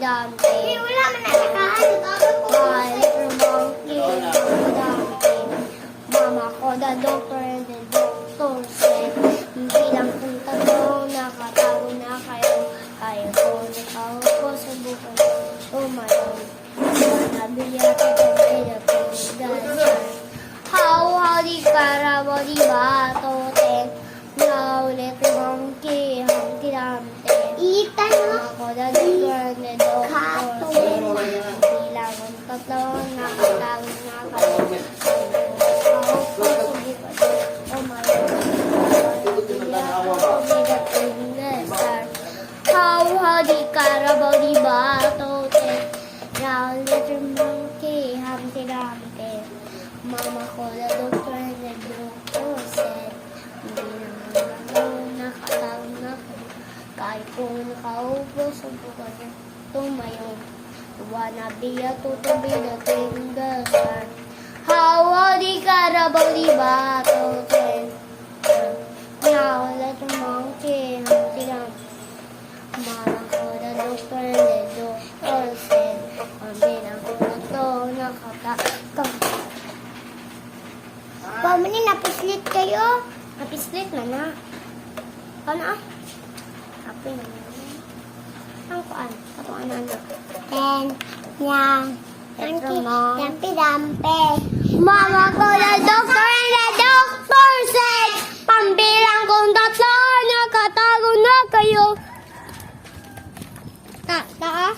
Dante. Wala man natakahan. My little monkey, Dante. Mama ko, the doctor, and the doctor said, bilang kung tatlong nakatago na kayo, kaya ko ikaw ko subukan tumayon. Nabiyak ito kayo pagdasan. Howdy, karabody, batote. Now, little monkey, Humpty Dumpty. Itan mo. Ako, the doctor, and the doctor said, bilang kung tatlong nakatago na kayo, Howdy, karabody, batote. Now, little monkey, Humpty Dumpty. Mama ko, the doctor, and the doctor said, hindi naman ako nakatawag na kayo. Kahit kung nakaupo sa buwan na tumayo. Wanna be a to be the king, the sun. Howdy, karabody, batote. Now, little monkey, Humpty Dumpty. Mama ko, the doctor, and the doctor said, ang bilang ko na to, nakakakam. Pamani, napislit kayo. Napislit na na. Paano ah? Kape na na. Ang kuan? Katuan na na. And, yang. Little monkey. Dampi-dampi. Mama ko, the doctor, and the doctor said, pambilang kong tatlo, nakatago na kayo. Ta ah?